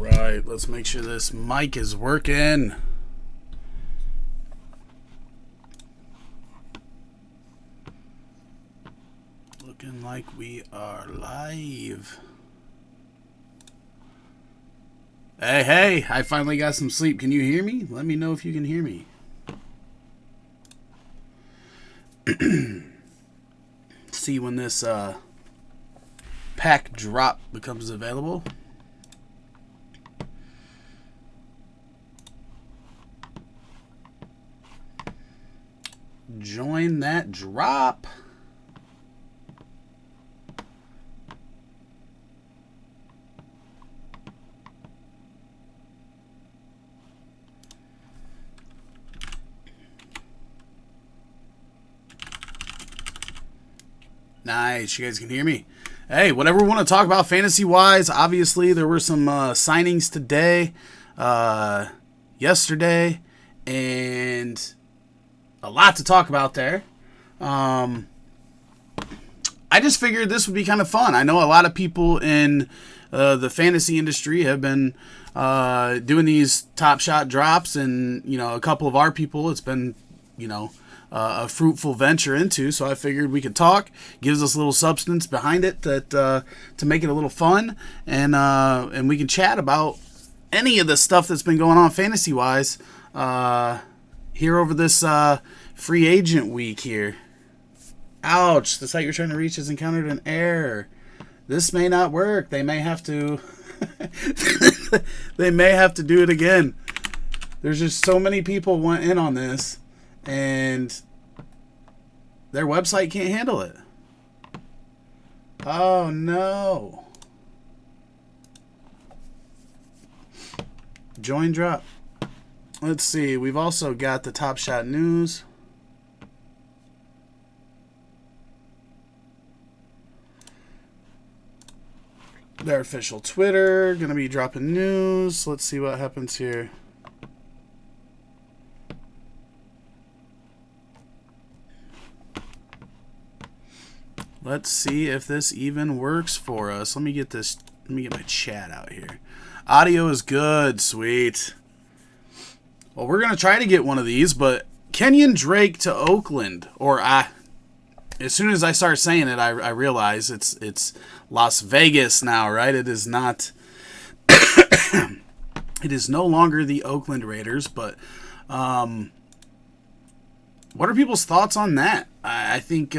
right, let's make sure this mic is working. Looking like we are live. Hey, I finally got some sleep. Can you hear me? Let me know if you can hear me. See when this pack drop becomes available. Join that drop. Nice, you guys can hear me. Hey, whatever we want to talk about fantasy-wise, obviously there were some signings today, yesterday, and a lot to talk about there. I just figured this would be kind of fun. I know a lot of people in the fantasy industry have been doing these TopShot drops, and a couple of our people, it's been a fruitful venture into. So I figured we could talk. Gives us a little substance behind it that to make it a little fun, and we can chat about any of the stuff that's been going on fantasy wise here over this free agent week here. Ouch! The site you're trying to reach has encountered an error. This may not work. They may have to. They may have to do it again. There's just so many people went in on this, and their website can't handle it. Oh no. Join drop. Let's see. We've also got the TopShot news. Their official Twitter. Going to be dropping news. Let's see what happens here. Let's see if this even works for us. Let me get my chat out here. Audio is good. Sweet. Well, we're going to try to get one of these, but Kenyon Drake to Oakland. Or as soon as I start saying it, I realize it's Las Vegas now, right? It is not. It is no longer the Oakland Raiders, but what are people's thoughts on that? I think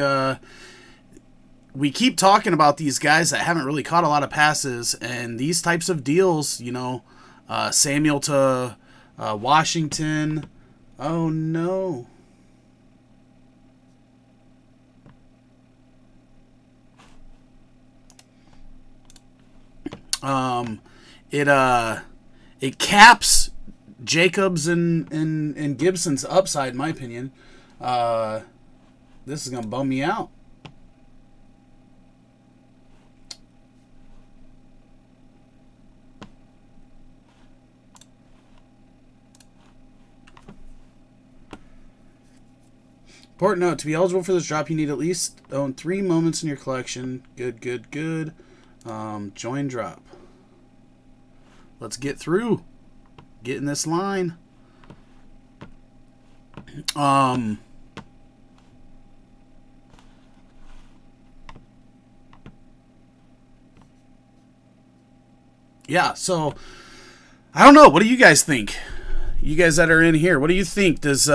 we keep talking about these guys that haven't really caught a lot of passes, and these types of deals, Samuel to Washington. Oh no. It caps Jacobs and Gibson's upside, in my opinion. This is gonna bum me out. Important note, to be eligible for this drop, you need at least own 3 moments in your collection. Good. Join drop. Let's get through. Get in this line. Yeah, so I don't know. What do you guys think? You guys that are in here, what do you think? Does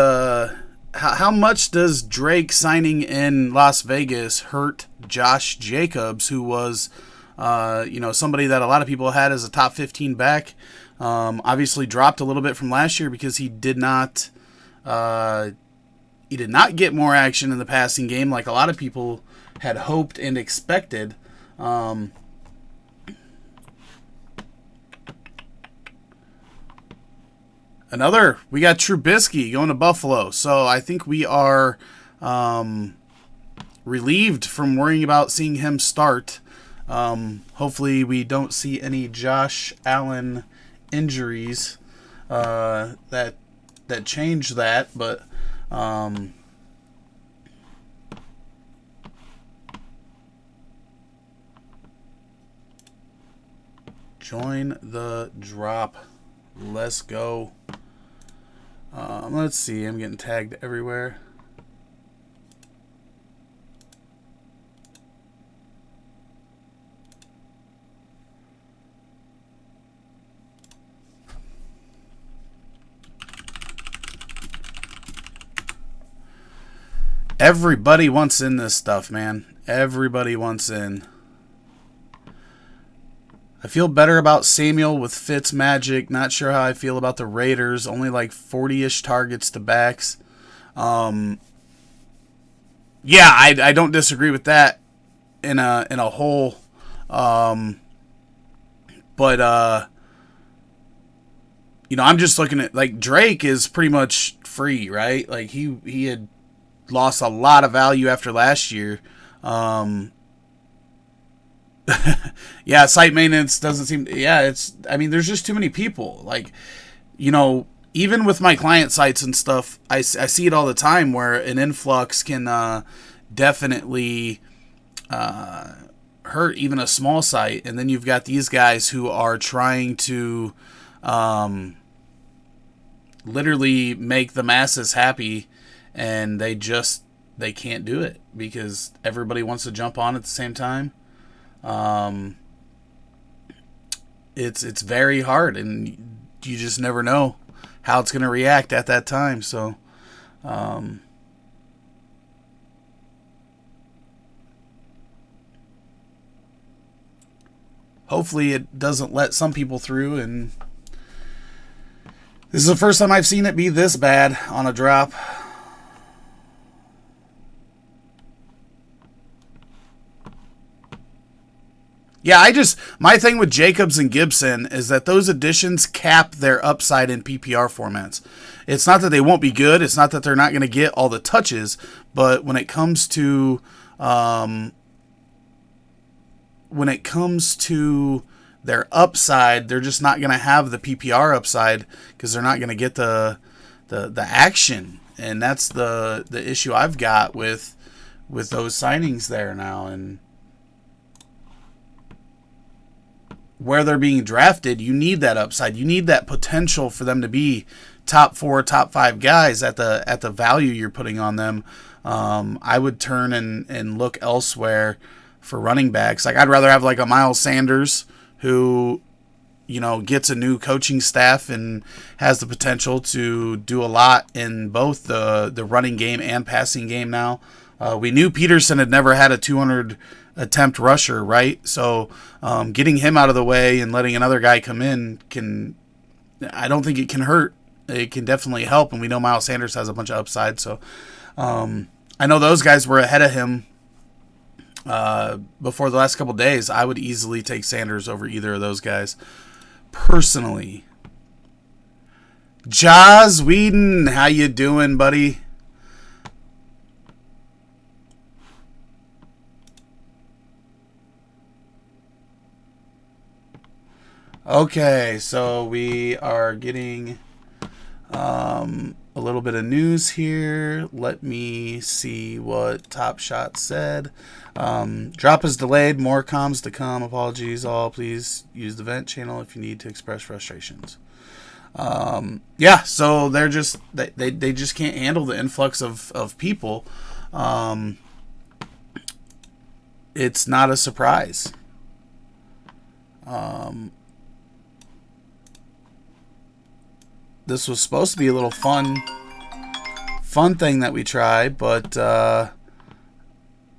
how much does Drake signing in Las Vegas hurt Josh Jacobs, who was somebody that a lot of people had as a top 15 back? Obviously dropped a little bit from last year because he did not get more action in the passing game like a lot of people had hoped and expected. We got Trubisky going to Buffalo. So I think we are relieved from worrying about seeing him start. Hopefully we don't see any Josh Allen injuries that change that. But Join the drop. Let's go. Let's see. I'm getting tagged everywhere. Everybody wants in this stuff, man. Everybody wants in. I feel better about Samuel with Fitz Magic. Not sure how I feel about the Raiders. Only like 40-ish targets to backs. Yeah, I don't disagree with that in a whole. But I'm just looking at, like, Drake is pretty much free, right? Like he had lost a lot of value after last year. Yeah, site maintenance doesn't seem. Yeah, there's just too many people. Like, even with my client sites and stuff, I see it all the time where an influx can definitely hurt even a small site. And then you've got these guys who are trying to literally make the masses happy, and they can't do it because everybody wants to jump on at the same time. It's very hard, and you just never know how it's going to react at that time. So, hopefully it doesn't let some people through, and this is the first time I've seen it be this bad on a drop. Yeah, my thing with Jacobs and Gibson is that those additions cap their upside in PPR formats. It's not that they won't be good. It's not that they're not going to get all the touches. But when it comes to their upside, they're just not going to have the PPR upside because they're not going to get the action. And that's the issue I've got with those signings there now. And where they're being drafted, you need that upside. You need that potential for them to be top 4, top 5 guys at the value you're putting on them. I would turn and look elsewhere for running backs. Like, I'd rather have like a Miles Sanders who, gets a new coaching staff and has the potential to do a lot in both the running game and passing game now. We knew Peterson had never had a 200 attempt rusher, right? So getting him out of the way and letting another guy come in I don't think it can hurt. It can definitely help, and we know Miles Sanders has a bunch of upside. So I know those guys were ahead of him before the last couple of days. I would easily take Sanders over either of those guys personally. Joz Whedon, how you doing, buddy? Okay, so we are getting a little bit of news here. Let me see what TopShot said. Drop is delayed. More comms to come. Apologies all. Please use the vent channel if you need to express frustrations. Yeah, so they're just they just can't handle the influx of people. It's not a surprise. This was supposed to be a little fun thing that we try, but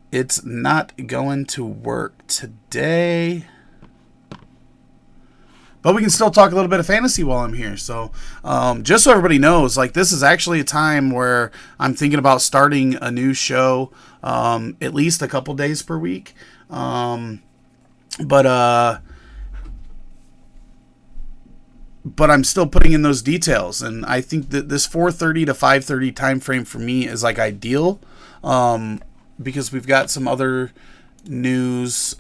it's not going to work today. But we can still talk a little bit of fantasy while I'm here. So just so everybody knows, like, this is actually a time where I'm thinking about starting a new show at least a couple days per week. But I'm still putting in those details, and I think that this 4:30 to 5:30 time frame for me is like ideal, because we've got some other news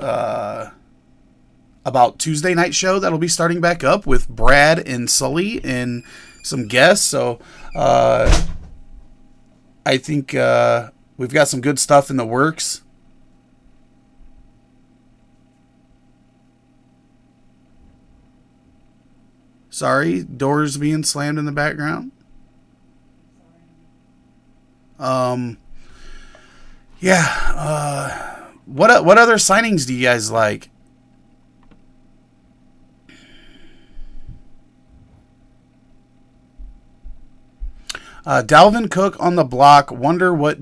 about Tuesday night show that'll be starting back up with Brad and Sully and some guests. So I think we've got some good stuff in the works. Sorry, doors being slammed in the background. Um, yeah. What other signings do you guys like? Dalvin Cook on the block. Wonder what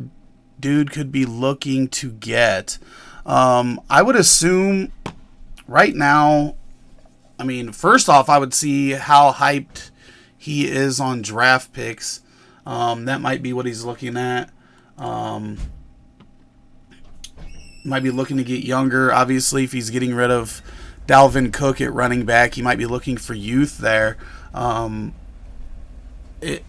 dude could be looking to get. I would assume right now. I mean, first off, I would see how hyped he is on draft picks. That might be what he's looking at. Um, might be looking to get younger. Obviously, if he's getting rid of Dalvin Cook at running back, he might be looking for youth there. Um, it,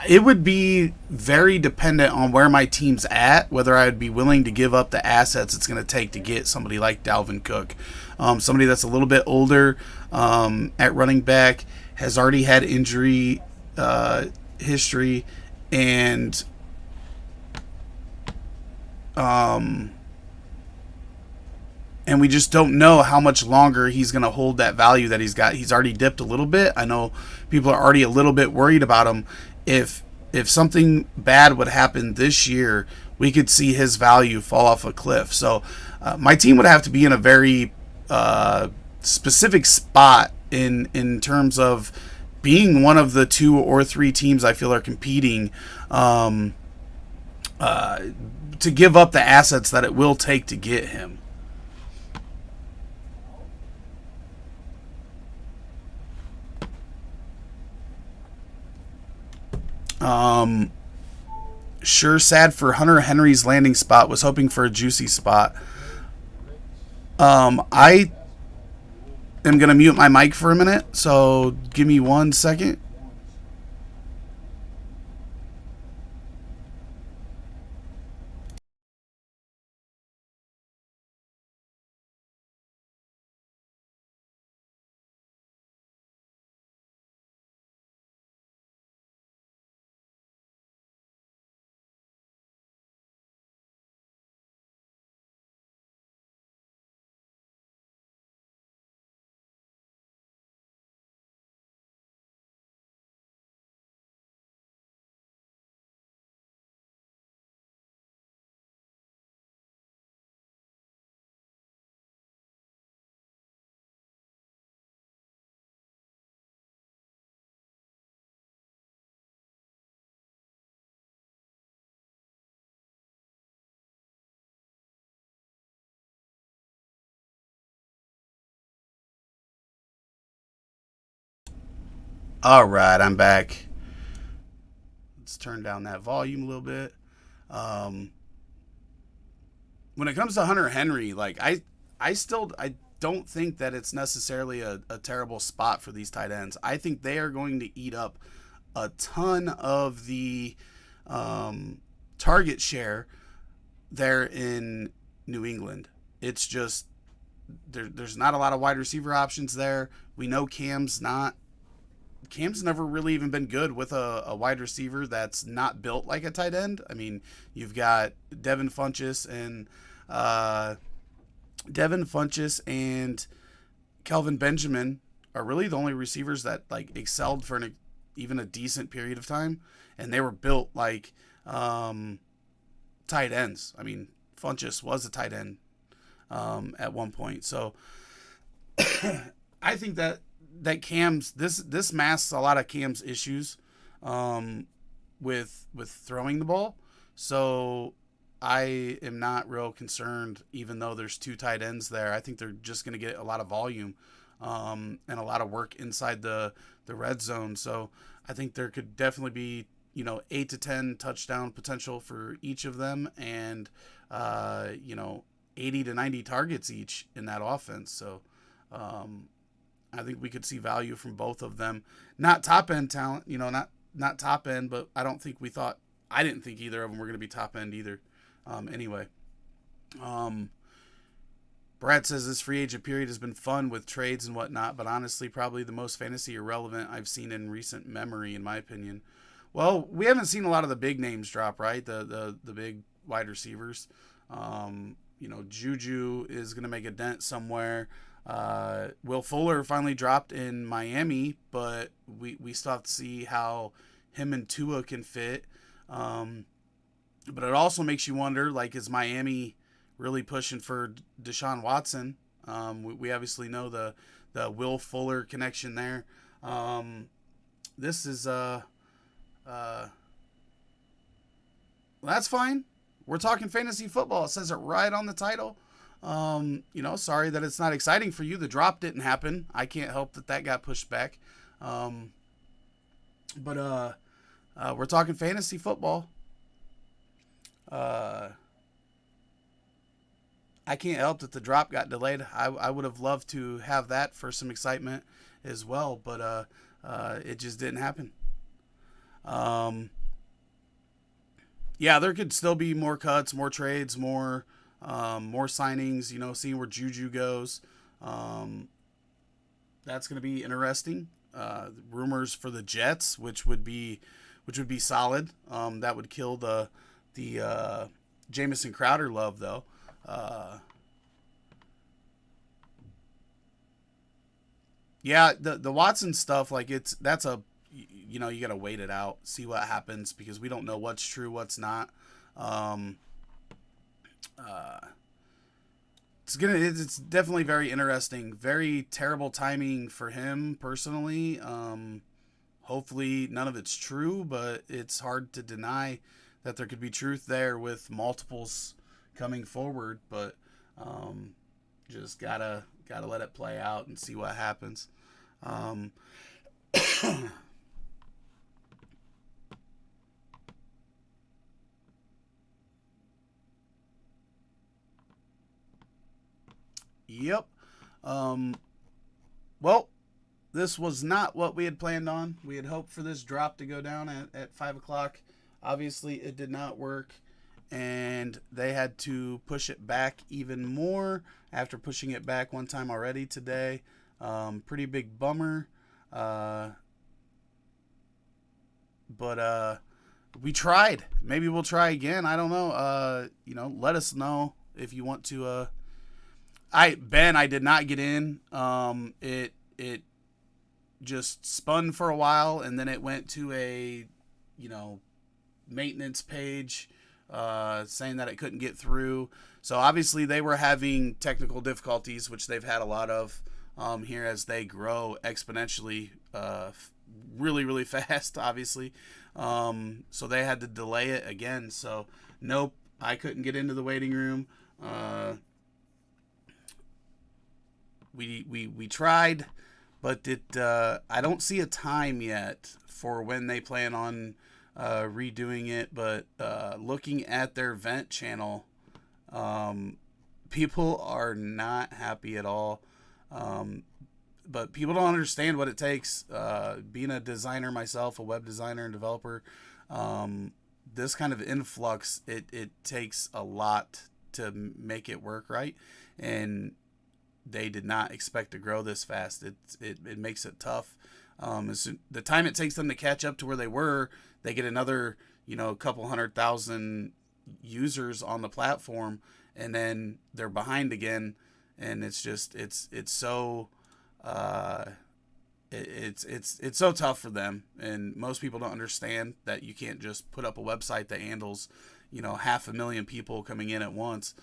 it would be very dependent on where my team's at, whether I'd be willing to give up the assets it's going to take to get somebody like Dalvin Cook. Somebody that's a little bit older at running back, has already had injury history, and um, and we just don't know how much longer he's going to hold that value that he's got. He's already dipped a little bit. I know people are already a little bit worried about him. If something bad would happen this year, we could see his value fall off a cliff. So my team would have to be in a very specific spot in terms of being one of the 2 or 3 teams I feel are competing to give up the assets that it will take to get him. Um, sure, sad for Hunter Henry's landing spot. Was hoping for a juicy spot. I am gonna mute my mic for a minute, so give me 1 second. All right, I'm back. Let's turn down that volume a little bit. Um, when it comes to Hunter Henry, like I don't think that it's necessarily a terrible spot for these tight ends. I think they are going to eat up a ton of the target share there in New England. It's just there's not a lot of wide receiver options there. We know Cam's never really even been good with a wide receiver that's not built like a tight end. I mean, you've got uh, Devin Funchess and Kelvin Benjamin are really the only receivers that like excelled for even a decent period of time, and they were built like tight ends. I mean, Funchess was a tight end at one point, so I think that Cam's this masks a lot of Cam's issues with throwing the ball. So I am not real concerned, even though there's 2 tight ends there. I think they're just going to get a lot of volume and a lot of work inside the red zone. So I think there could definitely be 8 to 10 touchdown potential for each of them, and 80 to 90 targets each in that offense. So I think we could see value from both of them. Not top end talent, not top end, but I didn't think either of them were going to be top end either. Anyway, Brad says this free agent period has been fun with trades and whatnot, but honestly, probably the most fantasy irrelevant I've seen in recent memory, in my opinion. Well, we haven't seen a lot of the big names drop, right? The big wide receivers. Juju is going to make a dent somewhere. Will Fuller finally dropped in Miami, but we still have to see how him and Tua can fit. But it also makes you wonder, like, is Miami really pushing for Deshaun Watson? We obviously know the Will Fuller connection there. This is that's fine. We're talking fantasy football. It says it right on the title. Sorry that it's not exciting for you. The drop didn't happen. I can't help that got pushed back. But we're talking fantasy football. I can't help that the drop got delayed. I would have loved to have that for some excitement as well, but it just didn't happen. Yeah, there could still be more cuts, more trades, more signings. Seeing where Juju goes. That's going to be interesting. Rumors for the Jets, which would be solid. That would kill the Jamison Crowder love, though. Yeah, the Watson stuff, like that's a you gotta wait it out, see what happens, because we don't know what's true, what's not. Um, uh, it's definitely very interesting. Very terrible timing for him personally. Hopefully none of it's true, but it's hard to deny that there could be truth there with multiples coming forward. But just gotta let it play out and see what happens. Um, yep. Um, well, this was not what we had planned on. We had hoped for this drop to go down at 5 o'clock. Obviously, it did not work, and they had to push it back even more after pushing it back one time already today. Pretty big bummer. Uh, but we tried. Maybe we'll try again. I don't know. Let us know if you want to. I did not get in. It just spun for a while, and then it went to a maintenance page saying that it couldn't get through. So obviously they were having technical difficulties, which they've had a lot of here as they grow exponentially, really, really fast, obviously. So they had to delay it again. So nope, I couldn't get into the waiting room. We tried, but I don't see a time yet for when they plan on redoing it. But looking at their vent channel, people are not happy at all. But people don't understand what it takes. Being a designer myself, a web designer and developer, this kind of influx, it takes a lot to make it work right. And they did not expect to grow this fast. It makes it tough. The time it takes them to catch up to where they were, they get another couple 100,000 users on the platform, and then they're behind again, and it's just it's so it's so tough for them, and most people don't understand that you can't just put up a website that handles 500,000 people coming in at once.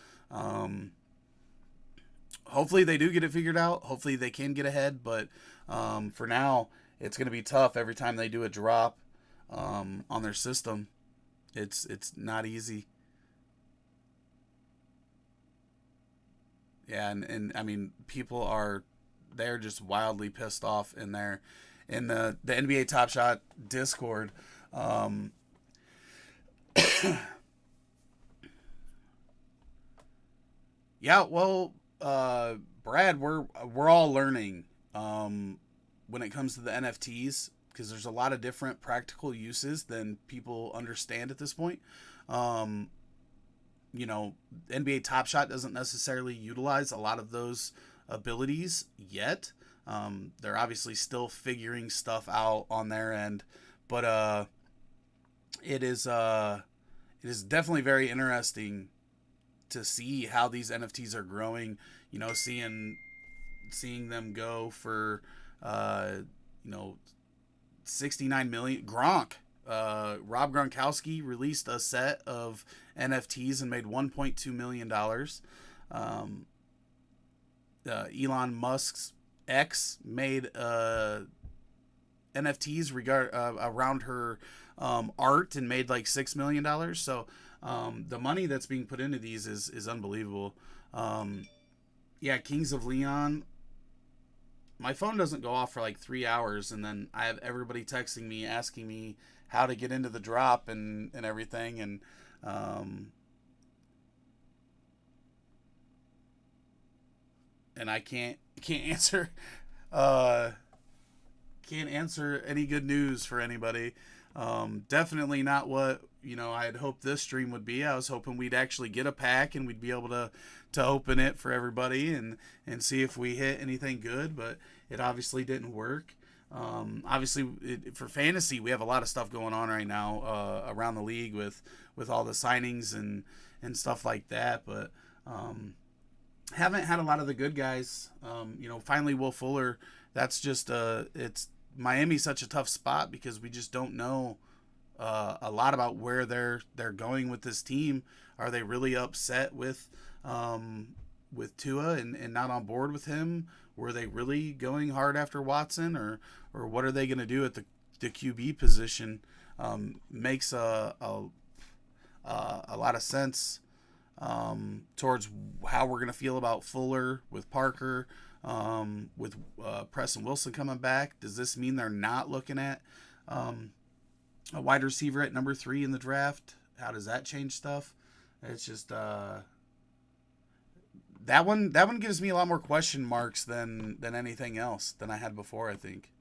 Hopefully they do get it figured out. Hopefully they can get ahead, but for now it's going to be tough every time they do a drop on their system. It's not easy. Yeah, and I mean they're just wildly pissed off in the NBA Top Shot Discord. Yeah, well, Brad, we're all learning when it comes to the NFTs, because there's a lot of different practical uses than people understand at this point. Um, NBA Top Shot doesn't necessarily utilize a lot of those abilities yet. They're obviously still figuring stuff out on their end, but it is definitely very interesting to see how these NFTs are growing. Seeing seeing them go for, you know, 69 million. Gronk. Rob Gronkowski released a set of NFTs and made $1.2 million. Elon Musk's ex made NFTs around her art and made like $6 million. So the money that's being put into these is unbelievable. Yeah, Kings of Leon. My phone doesn't go off for like 3 hours, and then I have everybody texting me asking me how to get into the drop and everything, and I can't answer can't answer any good news for anybody. Definitely not what I had hoped this stream would be. I was hoping we'd actually get a pack and we'd be able to open it for everybody and see if we hit anything good, but it obviously didn't work. Obviously, for fantasy, we have a lot of stuff going on right now around the league with all the signings and stuff like that, but haven't had a lot of the good guys. Finally, Will Fuller. That's just it's Miami's such a tough spot because we just don't know a lot about where they're going with this team. Are they really upset with Tua and not on board with him? Were they really going hard after Watson, or what are they going to do at the QB position? Makes a lot of sense towards how we're going to feel about Fuller with Parker, with Preston Wilson coming back. Does this mean they're not looking at a wide receiver at number 3 in the draft? How does that change stuff? It's just that one gives me a lot more question marks than anything else than I had before, I think.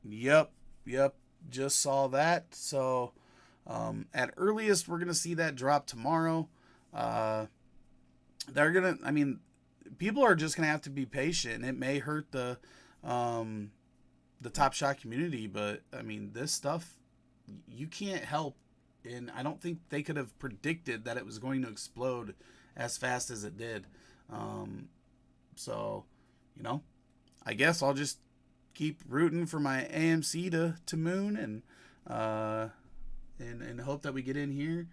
Yep. Just saw that. So at earliest, we're gonna see that drop tomorrow. People are just gonna have to be patient. It may hurt the TopShot community, but I mean, this stuff you can't help. And I don't think they could have predicted that it was going to explode as fast as it did. So, I guess I'll just keep rooting for my AMC to moon and hope that we get in here.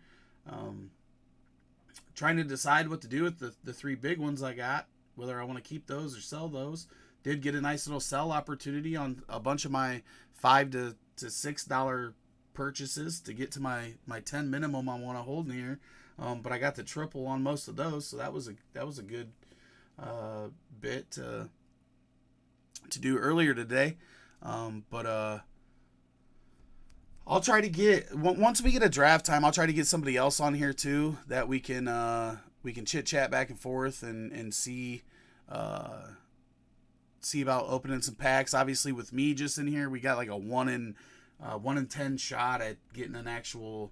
Trying to decide what to do with the 3 big ones I got, whether I want to keep those or sell those. Did get a nice little sell opportunity on a bunch of my $5 to $6 purchases to get to my 10 minimum I want to hold in here. But I got the triple on most of those, so that was a good bit to do earlier today. But I'll try to get, once we get a draft time, I'll try to get somebody else on here too, that we can chit chat back and forth and see about opening some packs. Obviously with me just in here, we got like a 1 in 10 shot at getting an actual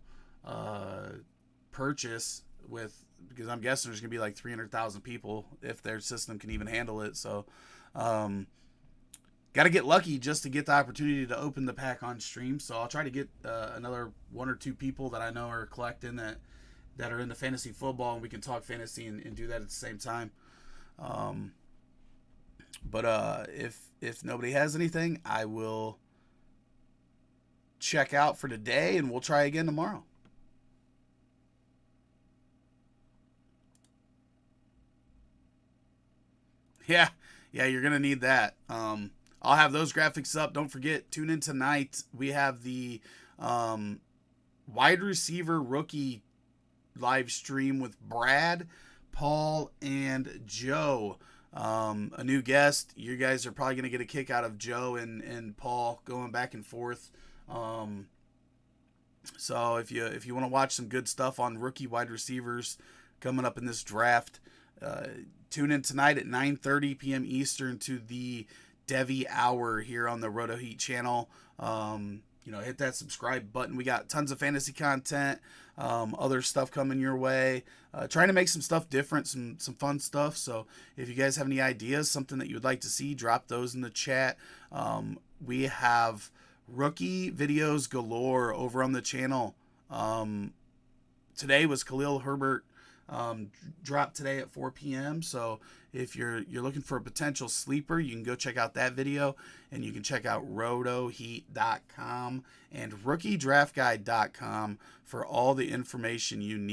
purchase because I'm guessing there's gonna be like 300,000 people if their system can even handle it. So got to get lucky just to get the opportunity to open the pack on stream. So I'll try to get another 1 or 2 people that I know are collecting that are into fantasy football, and we can talk fantasy and do that at the same time. But if nobody has anything, I will check out for today, and we'll try again tomorrow. Yeah, you're going to need that. I'll have those graphics up. Don't forget, tune in tonight. We have the wide receiver rookie live stream with Brad, Paul, and Joe. A new guest. You guys are probably going to get a kick out of Joe and Paul going back and forth. So if you want to watch some good stuff on rookie wide receivers coming up in this draft, tune in tonight at 9:30 p.m. Eastern to the Devy Hour here on the Roto Heat channel. hit that subscribe button. We got tons of fantasy content, other stuff coming your way. Trying to make some stuff different, some fun stuff. So if you guys have any ideas, something that you would like to see, drop those in the chat. We have rookie videos galore over on the channel. Today was Khalil Herbert. Dropped today at 4 p.m. So if you're looking for a potential sleeper, you can go check out that video, and you can check out rotoheat.com and rookiedraftguide.com for all the information you need.